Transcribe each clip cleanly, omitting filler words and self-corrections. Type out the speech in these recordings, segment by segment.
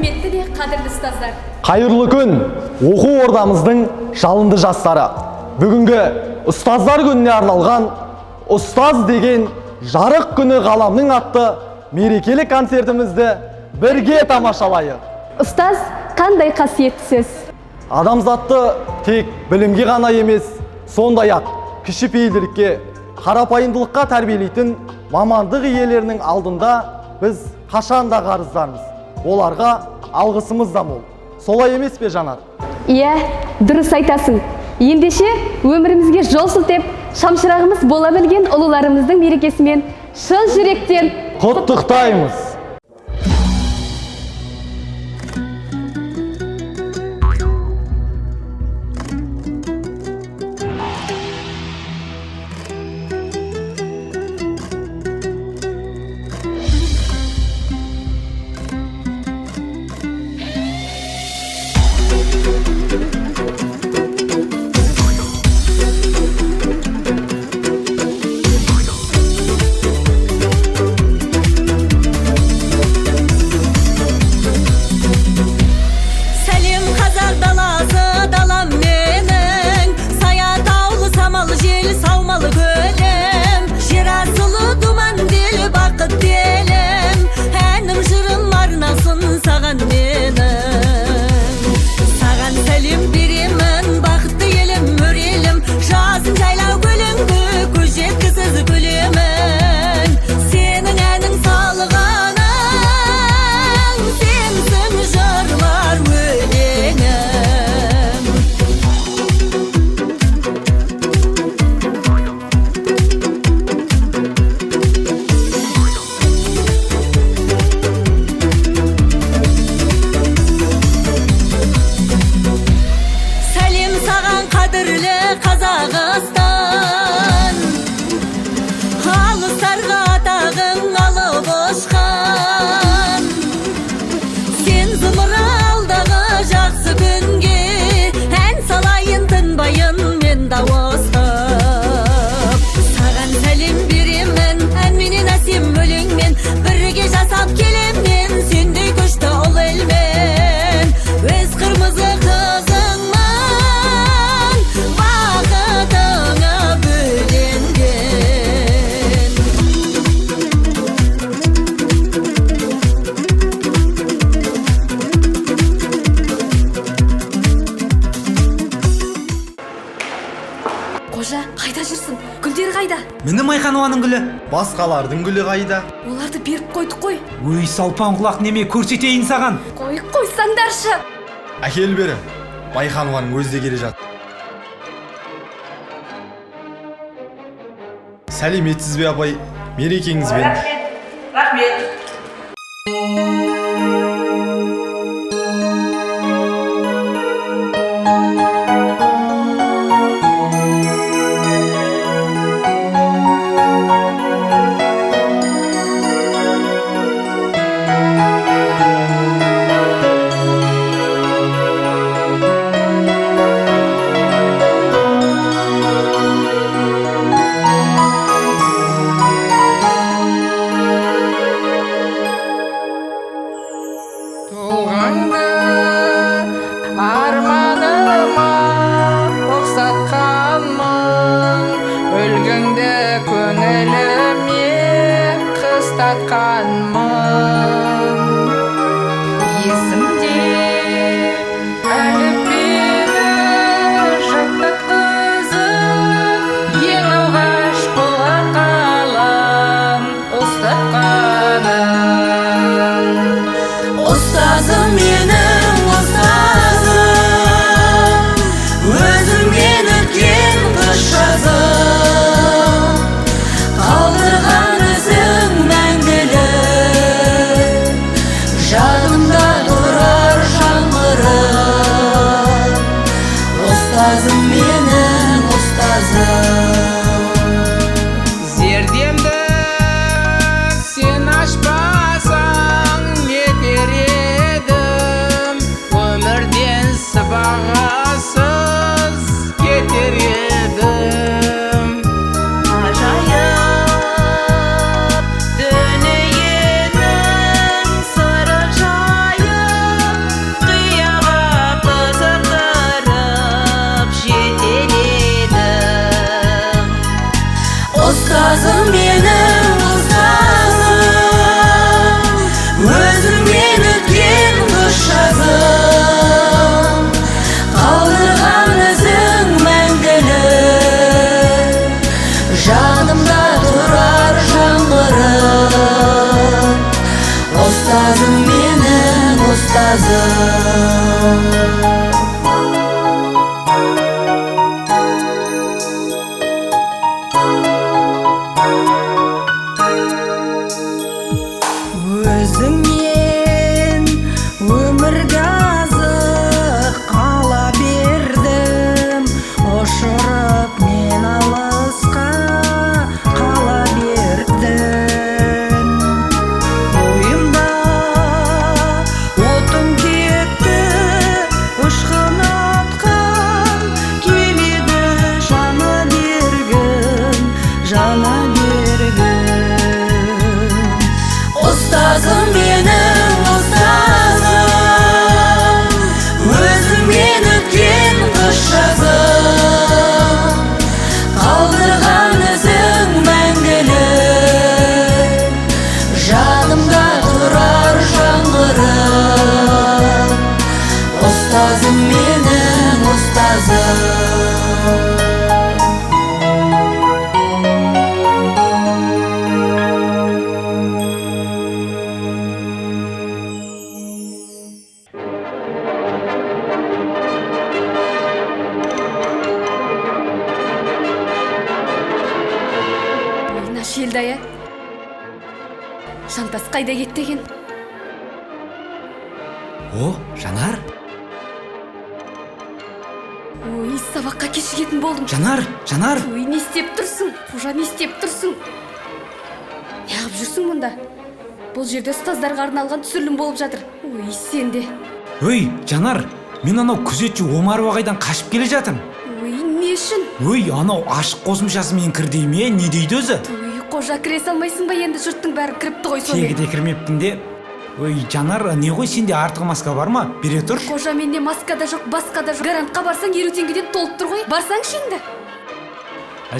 құрметті де қадірлі ұстаздар. Қайырлы күн, оқу ордамыздың жалынды жастары. Бүгінгі ұстаздар күніне арналған «Ұстаз деген жарық күні ғаламның» атты мерекелік концертімізді бірге тамашалайық. Ұстаз қандай қасиетті сөз? Адамзатты тек білімге ғана емес, сондай-ақ кішіпейілділікке, қарапайымдылыққа тәрбиелейтін мамандық иелерінің алдында біз қашанда қарыздармыз. Оларға алғысымыз да мол. Солай емес пе, Жанар? Иә, дұрыс айтасың. Ендеше өмірімізге жол сілтеп, шамшырағымыз бола білген ұлыларымыздың мерекесімен шын жүректен құттықтаймыз. Қожа, қайда жүрсің? Гүлдер қайда? Мені Майханованың гүлі. Басқалардың гүлі қайда? Оларды беріп қойдық қой. Өй, салпан құлақ неме көрсетейін саған. Қойсаңдаршы. Әкел бері. Майханованың өзі де келе жатыр. Сәлеметсіз бе, апай? Мерекеңізбен. Рахмет. Қалдырған ізің мәңгілік Жантас қайда кетті екен? О, Жанар? Ой, сабаққа кешігетін болдым. Жанар! Ой, не істеп тұрсың? Қожа, не істеп тұрсың? Неғып жүрсің мұнда? Бұл жерде ұстаздарға арналған түсірілім болып жатыр. Ой, сен де. Ой, Жанар, мен анау күзетші Омар ағайдан қашып келе жатырмын. Ой, не үшін? Ой, анау ашық қосымшасымен кір дей ме, не дейді өзі? Ой, қожа, кіре салмайсың ба? Енді жұрттың бәрі кіріпті ғой сонда. Тегі де кірмеппін де. Ой, Жанар, не ғой, сенде артық маска бар ма? Бере тұр. Қожа, менде маска да жоқ, басқа да жоқ. Гарантқа барсаң 50 теңгеден толып тұр ғой. Барсаңшы енді.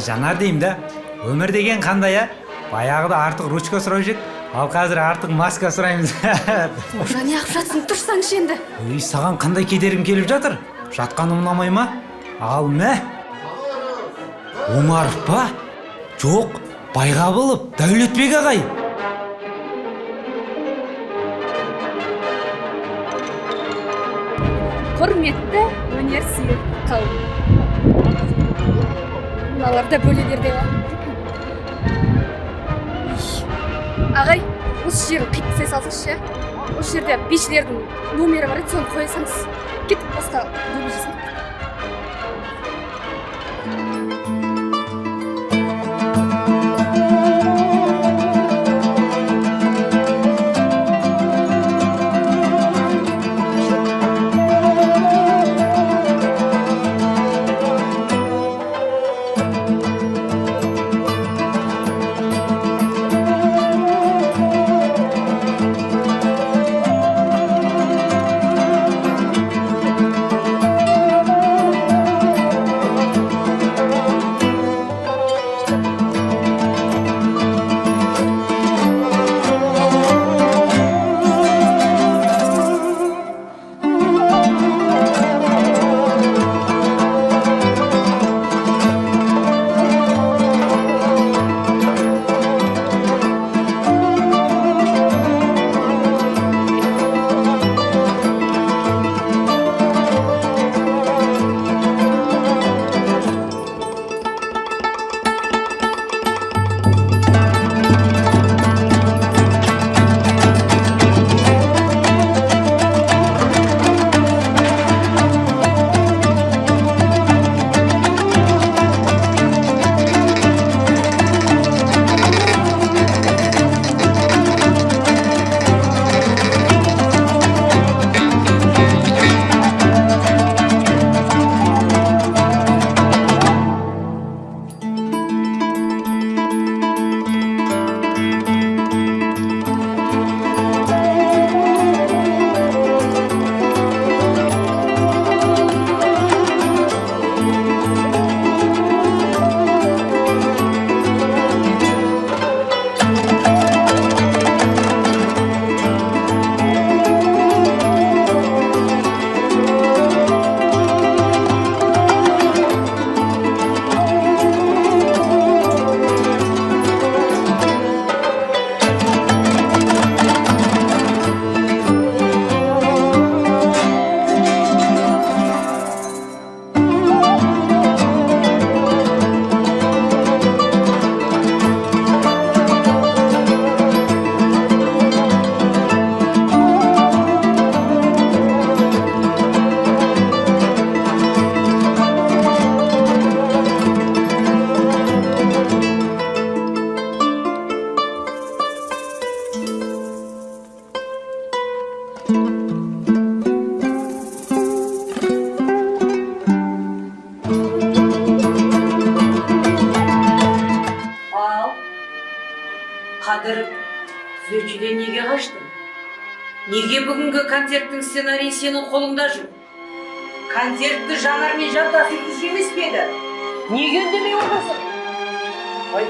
Жанар деймін да, өмір деген қандай, а? Баяғыда артық ручка сұрау жек, ал қазір артық маска сұраймыз. Қожа, не ағып жатсың? Тұрсаңшы енді. Ой, саған қандай кедергім келіп жатыр? Жатқаным ұнамай ма? Ал мә? Омаров па? Жоқ, Байғабылов, Дәулетбек ағай. Құрметті өнерсүйер қауым. Мыналар да бөлелерде бар. Ағай, осы жерін қиып салсаңызшы. Осы жерде бишілердің номері бар еді, соны қоя салыңыз. Кет, басқа бөлме жасайық. Қадыр, түзетшіден неге қаштың? Неге бүгінгі концерттің сценарийі сенің қолыңда жүр? Концертті Жанар мен Жантас жүргізуші емес пе еді? Неге үндемей отырсың? Ой,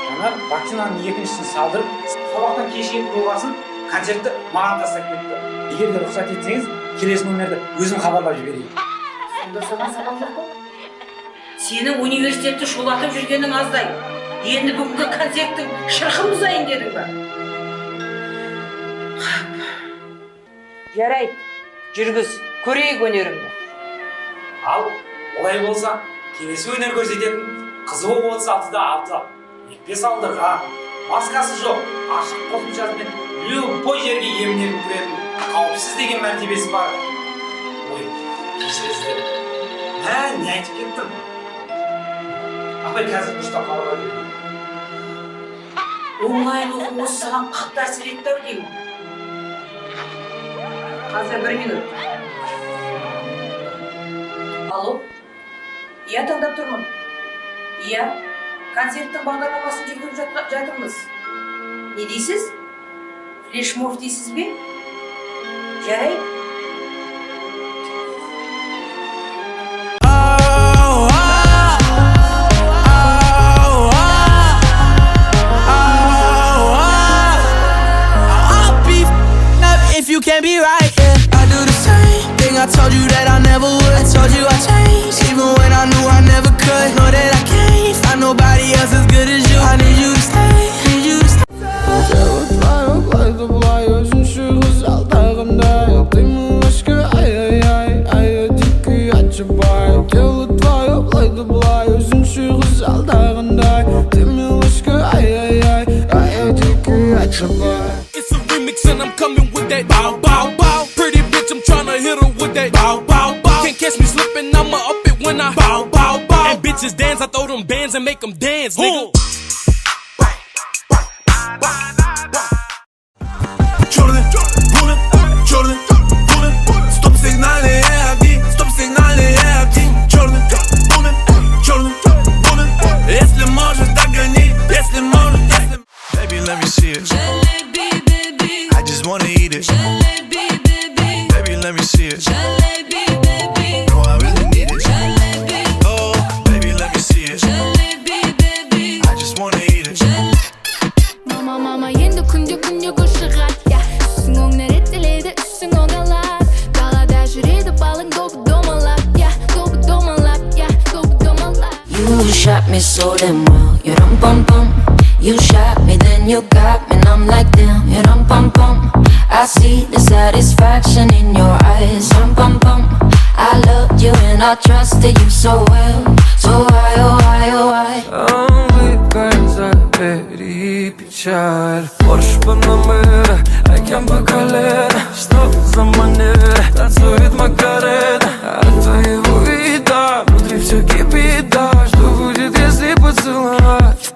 Жанар вакцинаның екіншісін салдырып, сабақтан кешігіп болғасын, концертті маған тастап кетті. Егер де рұқсат етсеңіз, келесі номерді өзім хабарлап жіберейін. Сонда саған сабақ жоқ па? Сенің университетті шулатып жүргенің аздай. Енді бүгінгі концерттің шырқын бұзайын дедің ба? Жарайды, жүргіз, көрейік өнеріңді. Ал, олай болса, келесі өнер көрсететін қызы болып 36-да 6. Екпе салдық, маскасы жоқ, ашық қосымшасымен любой жерге емінен кіретін қауіпсіз деген мәртебесі бар. Ой, кешіріңіздер. Не айтып кеттім? Апай қазір дұрыстап хабарлап берейін. Онлайн оқу осы саған қатты әсер етті ау деймін. Қазір 1 минут. Алло? Иә, тыңдап тұрмын. Иә, концерттің бағдарламасын жүргізіп жатырмыз. Не дейсіз? Флешмоб дейсіз бе? Жарайды. You can't be right, yeah. I do the same thing. I told you that I never would. I told you I changed, even when I knew I never could. Know that I can't find nobody else as good as you. I need you to stay, need you to stay. It's a remix and I'm coming with that bow bow bow. Pretty bitch, I'm tryna hit her with that bow bow bow. Can't catch me slipping, I'ma up it when I bow bow bow. And bitches dance, I throw them bands and make them dance, nigga. Jordan, Jordan, Jordan, Jordan. Stop signale, stop signale, Jordan, Jordan, Jordan, Jordan. Если можешь, догони, если можешь, если... Baby, let me see it. I just wanna eat it. Baby, let me see it. No, I really need it. Oh, baby, let me see it. I just wanna eat it. Mama енді күнде күн шығады, я үстің оңнар еттеледі, үстің оңалап далада жүреді балың домалап, я домалап. You shot me so damn well, you rum pum pum. You shot me, then you got me, and I'm like damn, you rum pum pum. I see the satisfaction in your eyes, rum pum pum. I loved you and I trusted you so well, so why, oh why, oh why? Забери печаль, больше по номеру, I can't поколеть, что за манера, танцует Макарена, от твоего вида, внутри все кипит, да, что будет, если поцеловать?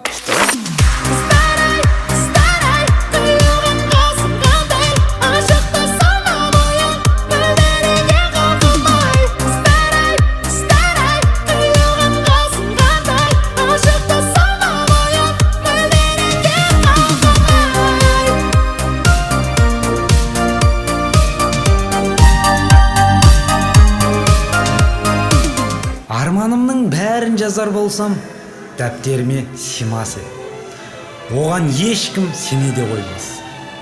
Арманымның бәрін жазар болсам, дәптеріме симас еді. Оған ешкім сене де қоймас.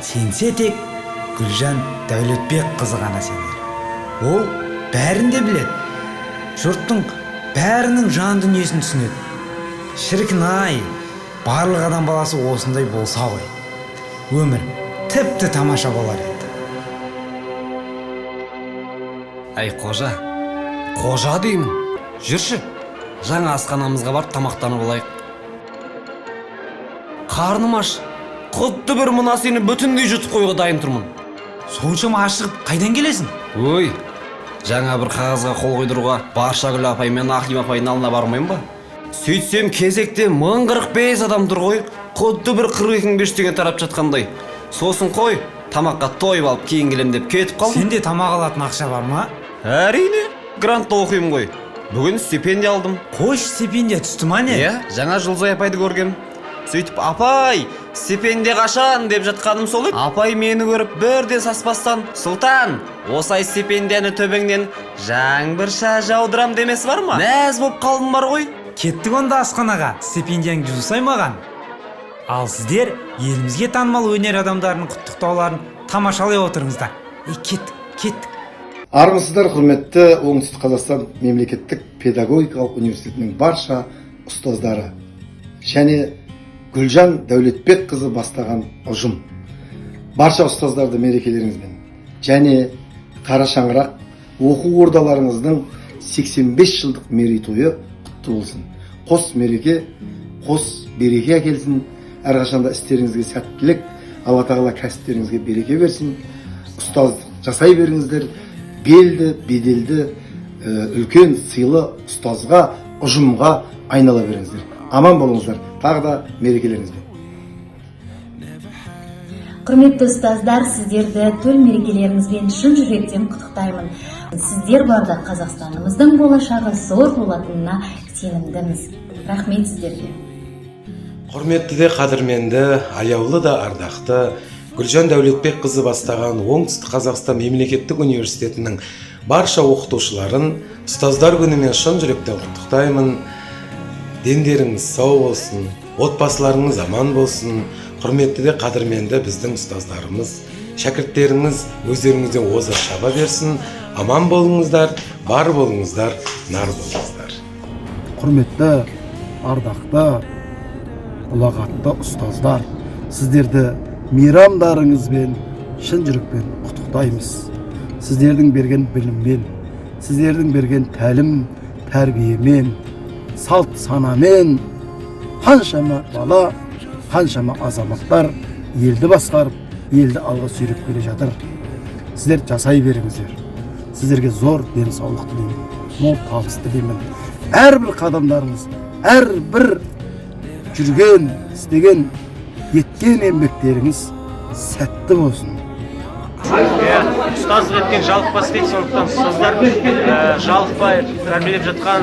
Сенсе тек Гүлжан Дәулетбек қызы ғана сенер. Ол бәрін де біледі. Жұрттың бәрінің жан дүниесін түсінеді. Шіркін ай, барлық адам баласы осындай болса ғой. Өмір тіпті тамаша болар еді. Әй қожа деймін. Жүрші, жаңа асханамызға барып тамақтанып алайық. Қарным аш, құдды бір мына сені бүтіндей жұтып қоюға дайын тұрмын. Соншама ашығып қайдан келесің? Ой, жаңа бір қағазға қол қойдыруға Баршагүл апай мен Ахим апайдың алдына бармайын ба? Сөйтсем кезекте 1045 адам тұр ғой, құдды бір 42-ге тарап жатқандай. Сосын қой, тамаққа тойып алып кейін келем деп кетіп қалдым. Сенде тамақ алатын ақша бар ма? Әрине, грантта оқимын ғой. Бүгін стипендия алдым. Қош, стипендия түсті ма не? Иә, жаңа Жұлдызай апайды көргем. Сөйтіп, апай, стипендия қашан деп жатқаным сол еді. Апай мені көріп бірден саспастан, Сұлтан, осай стипендияны төбеңнен жаңбырша жаудырам демесі бар ма? Мәз боп қалдым бар ғой. Кеттік онда асханаға, стипендияң жұмсай маған. Ал сіздер елімізге танымал өнер адамдарының құттықтауларын тамашалай отырыңыздар. Кеттік. Армысыздар, құрметті Оңтүстік Қазақстан мемлекеттік педагогикалық университетінің барша ұстаздары және Гүлжан Дәулетбек қызы бастаған ұжым. Барша ұстаздарды мерекелеріңізбен және Қара шаңырақ оқу ордаларыңыздың 85 жылдық мерейтойы құтты болсын. Қос мереке, қос береке әкелсін. әрқашанда істеріңізге сәттілік, алла тағала кәсіптеріңізге береке берсін. Ұстаздық жасай беріңіздер. Белді, беделді, үлкен сыйлы ұстазға, ұжымға айнала беріңіздер. Аман болыңыздар. Тағы да мерекелеріңізбен. Құрметті ұстаздар, сіздерді төл мерекелеріңізбен шын жүректен құттықтаймын. Сіздер барда Қазақстанымыздың болашағы зор болатынына сенімдіміз. Рахмет сіздерге. Құрметті де қадірменді, аяулы да ардақты Гүлжан Дәулетбек қызы бастаған Оңтүстік Қазақстан мемлекеттік университетінің барша оқытушыларын ұстаздар күнімен шын жүректен құттықтаймын. Дендеріңіз сау болсын, отбасыларыңыз аман болсын. Құрметті де қадірменді біздің ұстаздарымыз, шәкірттеріңіз өздеріңізден озық шаба берсін. Аман болыңыздар, бар болыңыздар, нар болыңыздар. Құрметті, ардақты, ұлағатты ұстаздар, сіздерді мейрамдарыңызбен шын жүрекпен құттықтаймыз. Сіздердің берген біліммен, сіздердің берген тәлім, тәрбиемен, салт санамен қаншама бала, қаншама азаматтар елді басқарып, елді алға сүйреп келе жатыр. Сіздер жасай беріңіздер. Сіздерге зор денсаулық тілеймін, мол табыс тілеймін. Әрбір қадамдарыңыз, әрбір жүрген, істеген, еткен еңбектеріңіз сәтті болсын. Ұстаздық еткен жалықпас дейді, сондықтан ұстаздар жалықпай тәрбиелеп жатқан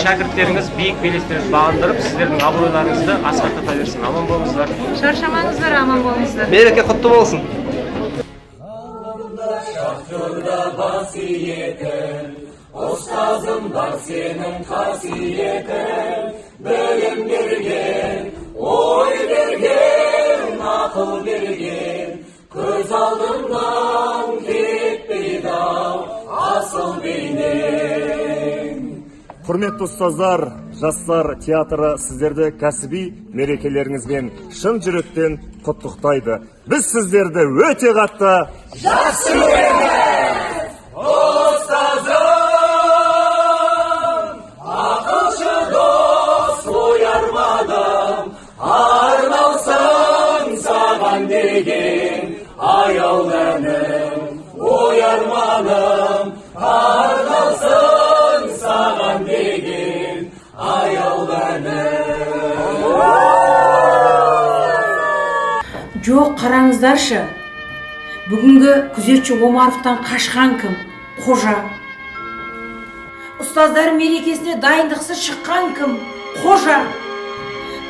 шәкірттеріңіз биік белестеріңізді бағындырып, сіздердің абыройларыңызды асқақтата берсін. Аман болыңыздар. Шаршамаңыздар, аман болыңыздар. Мереке құтты болсын. Ұстазым бар сенің қасиетің, білім берген, ой берген, ақыл берген, көз алдымнан кетпейді асыл бейнең. Құрметті ұстаздар, жастар театры сіздерді кәсіби мерекелеріңізбен шын жүректен құттықтайды. Біз сіздерді өте қатты жақсы көреміз. Ұстазым, ақылшы дос оярмадым, арналсың саған деген аяулы әнім. Оярмадым, арналсың саған деген аяулы әнім. Жоқ, қараңыздаршы. Бүгінгі күзетші Омаровтан қашқан кім? Қожа. Ұстаздар мерекесіне дайындықсыз шыққан кім? Қожа.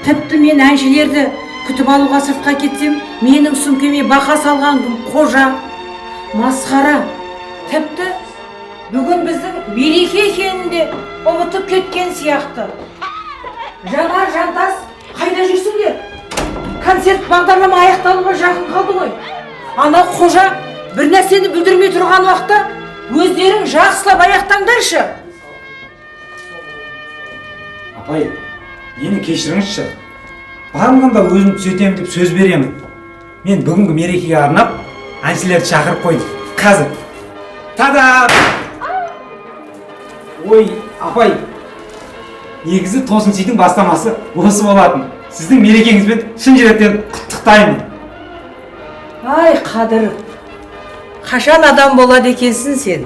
Тіпті мен әншілерді күтіп алуға сыртқа кетсем, менің сүмкеме бақа салған кім? Қожа. Масқара. Тіпті бүгін біздің мереке екенін де ұмытып кеткен сияқты. Жанар, Жантас, қайда жүрсіңдер? Концерт бағдарлама аяқталуға жақын қалды ғой. Ана қожа бір нәрсені бүлдірмей тұрған уақытта өздерің жақсылап аяқтаңдаршы. Апай, мені кешіріңізші. Бармағанда өзім түзетемін деп сөз беремін. Мен бүгінгі мерекеге арнап әншілерді шақырып қойдым. Қазір. Та-да! Ой, апай, негізі Тосынсыйдың бастамасы осы болатын. Сіздің мерекеңізбен шын жүректен құттықтаймын. Ай, Қадыр, қашан адам болады екенсің сен?